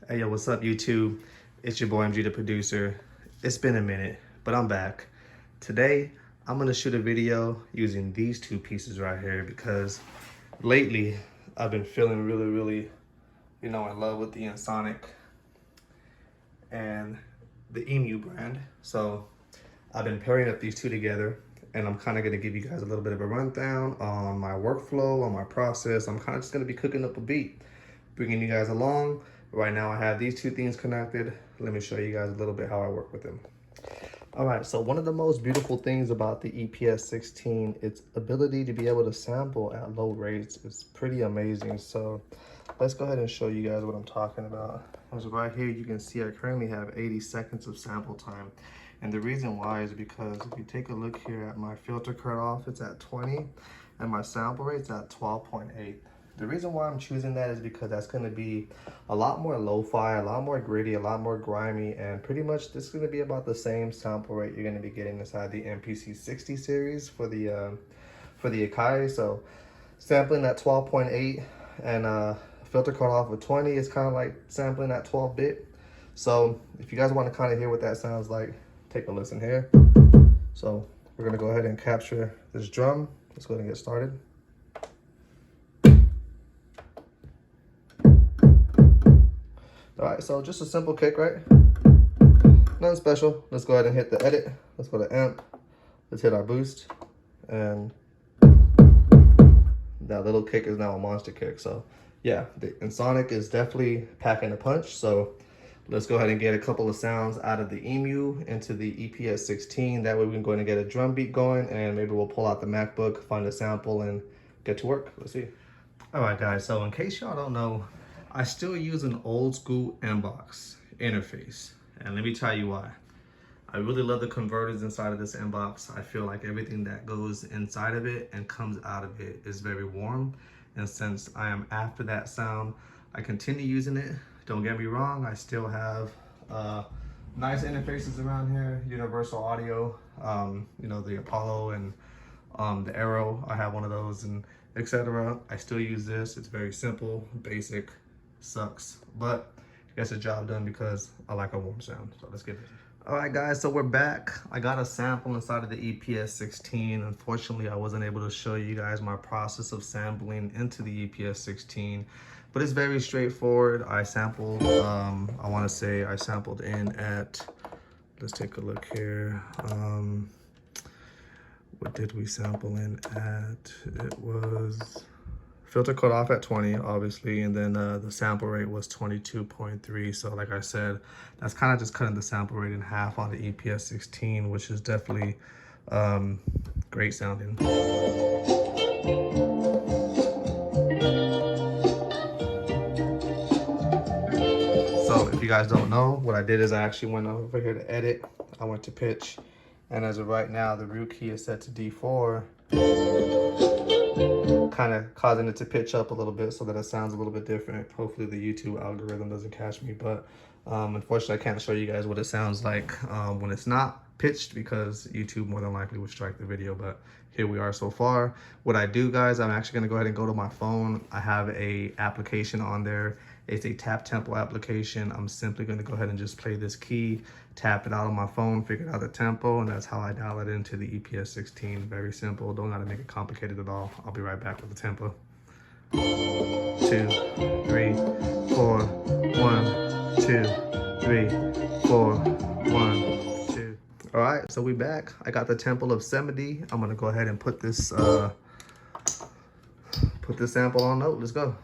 Hey yo, what's up YouTube? It's your boy MG the producer. It's been a minute, but I'm back. Today, I'm gonna shoot a video using these two pieces right here because lately I've been feeling really, in love with the Ensoniq and the Emu brand. So I've been pairing up these two together and I'm kind of gonna give you guys a little bit of a rundown on my workflow, on my process. I'm kind of just gonna be cooking up a beat, bringing you guys along. Right now I have these two things connected. Let me show you guys a little bit how I work with them. All right, so one of the most beautiful things about the EPS 16, its ability to be able to sample at low rates is pretty amazing. So let's go ahead and show you guys what I'm talking about. As right here, you can see I currently have 80 seconds of sample time. And the reason why is because if you take a look here at my filter cutoff, it's at 20 and my sample rate's at 12.8. The reason why I'm choosing that is because that's going to be a lot more lo-fi, a lot more gritty, a lot more grimy, and pretty much this is going to be about the same sample rate you're going to be getting inside the MPC 60 series for the Akai. So sampling at 12.8 and filter cutoff with 20 is kind of like sampling at 12-bit. So if you guys want to kind of hear what that sounds like, take a listen here. So we're going to go ahead and capture this drum. Let's go ahead and get started. All right, so just a simple kick, right? Nothing special. Let's go ahead and hit the edit. Let's go to amp. Let's hit our boost. And that little kick is now a monster kick. So yeah, the Ensoniq is definitely packing a punch. So let's go ahead and get a couple of sounds out of the Emu into the EPS 16. That way we can go ahead and get a drum beat going, and maybe we'll pull out the MacBook, find a sample, and get to work. Let's see. All right, guys, so in case y'all don't know, I still use an old school inbox interface, and let me tell you why. I really love the converters inside of this inbox. I feel like everything that goes inside of it and comes out of it is very warm, and since I am after that sound, I continue using it. Don't get me wrong, I still have nice interfaces around here, universal audio, the Apollo and the Arrow. I have one of those, and etc. I still use this. It's very simple, basic, sucks, but it gets the job done because I like a warm sound. So let's get it. All right, guys, so we're back. I got a sample inside of the EPS 16. Unfortunately, I wasn't able to show you guys my process of sampling into the EPS 16, but it's very straightforward. I sampled, I want to say I sampled in at, let's take a look here. What did we sample in at? It was filter cut off at 20, obviously, and then the sample rate was 22.3. So like I said, that's kind of just cutting the sample rate in half on the EPS 16, which is definitely great sounding. So if you guys don't know, what I did is I actually went over here to edit. I went to pitch. And as of right now, the root key is set to D4, kind of causing it to pitch up a little bit so that it sounds a little bit different. Hopefully the YouTube algorithm doesn't catch me, but unfortunately I can't show you guys what it sounds like when it's not pitched because YouTube more than likely would strike the video, but here we are so far. What I do, guys, I'm actually gonna go ahead and go to my phone. I have a application on there. It's a tap tempo application. I'm simply gonna go ahead and just play this key, tap it out on my phone, figure out the tempo, and that's how I dial it into the EPS 16. Very simple, don't gotta make it complicated at all. I'll be right back with the tempo. 2, 3, 4, 1, 2, 3, 4, 1, 2. All right, so we back. I got the tempo of 70. I'm gonna go ahead and put this sample on note. Let's go.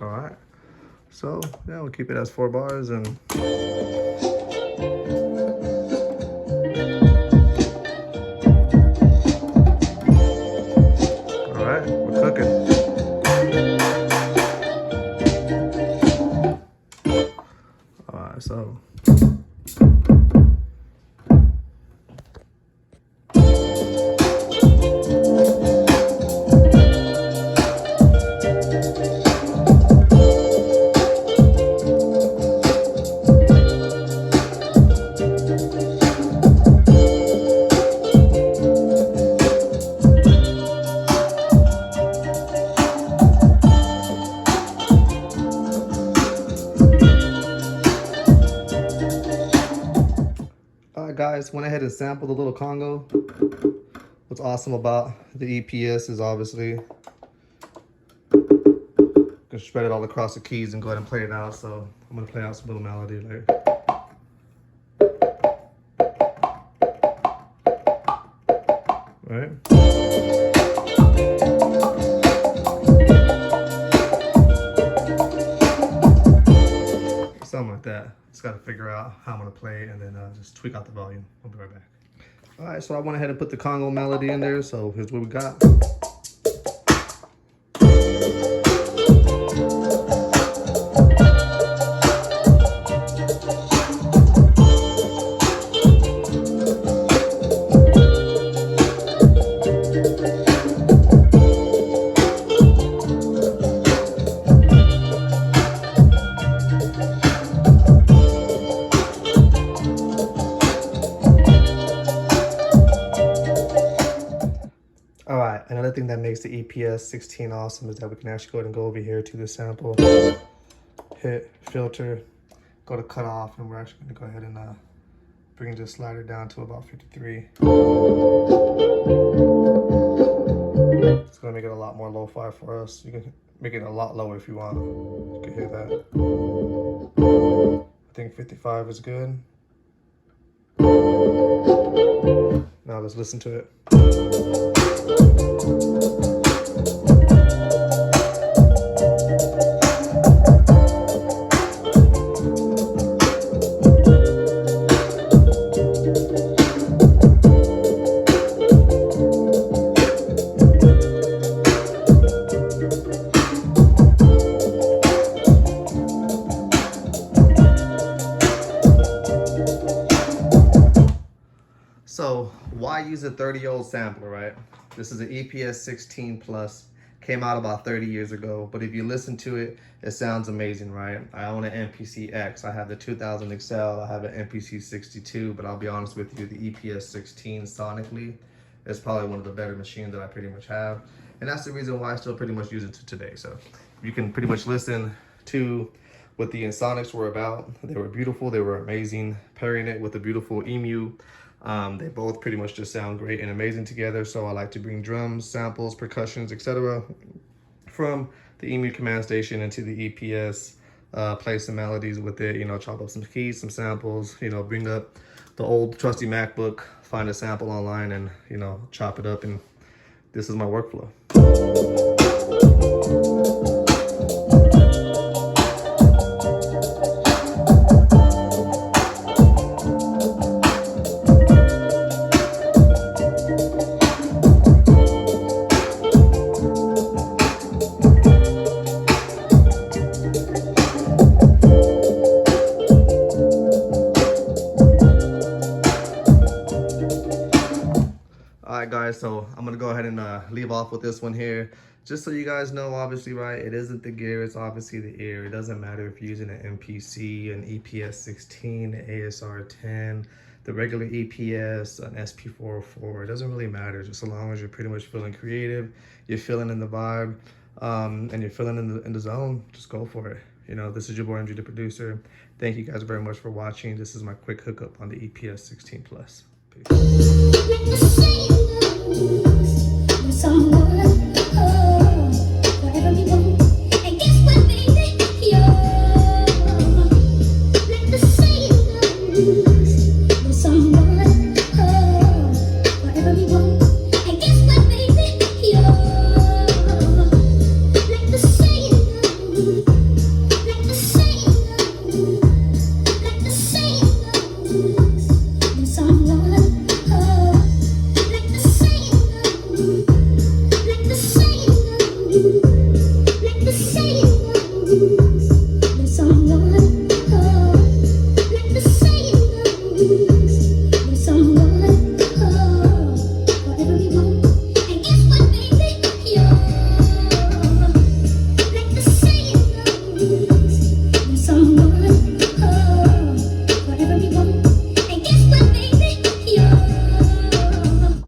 All right, so yeah, we'll keep it as 4 bars and all right, we're cooking. All right, so guys, went ahead and sampled a little Congo. What's awesome about the EPS is obviously can spread it all across the keys and go ahead and play it out. So I'm gonna play out some little melody like. Right. Something like that. Just gotta figure out how I'm gonna play it and then just tweak out the volume. I'll be right back. All right, so I went ahead and put the Congo melody in there. So here's what we got. All right, another thing that makes the EPS 16 awesome is that we can actually go ahead and go over here to the sample, hit filter, go to cut off, and we're actually going to go ahead and bring the slider down to about 53. It's going to make it a lot more lo-fi for us. You can make it a lot lower if you want. You can hear that. I think 55 is good. Now let's listen to it. So why use a 30-year-old sampler, right? This is an EPS 16 Plus, came out about 30 years ago, but if you listen to it, it sounds amazing, right? I own an MPC X, I have the 2000 Excel, I have an MPC 62, but I'll be honest with you, the EPS 16 sonically is probably one of the better machines that I pretty much have. And that's the reason why I still pretty much use it to today. So you can pretty much listen to what the Ensoniqs were about. They were beautiful, they were amazing. Pairing it with a beautiful EMU, they both pretty much just sound great and amazing together. So I like to bring drums, samples, percussions, etc. from the EMU command station into the EPS, play some melodies with it, you know, chop up some keys, some samples, you know, bring up the old trusty MacBook, find a sample online and, you know, chop it up, and this is my workflow. All right, guys, so I'm gonna go ahead and leave off with this one here. Just so you guys know, obviously, right, it isn't the gear, it's obviously the ear. It doesn't matter if you're using an MPC, an EPS 16, an ASR 10, the regular EPS, an SP404, it doesn't really matter. Just as long as you're pretty much feeling creative, you're feeling in the vibe, and you're feeling in the zone, just go for it. You know, this is your boy MG, the producer. Thank you guys very much for watching. This is my quick hookup on the EPS 16 Plus. Peace.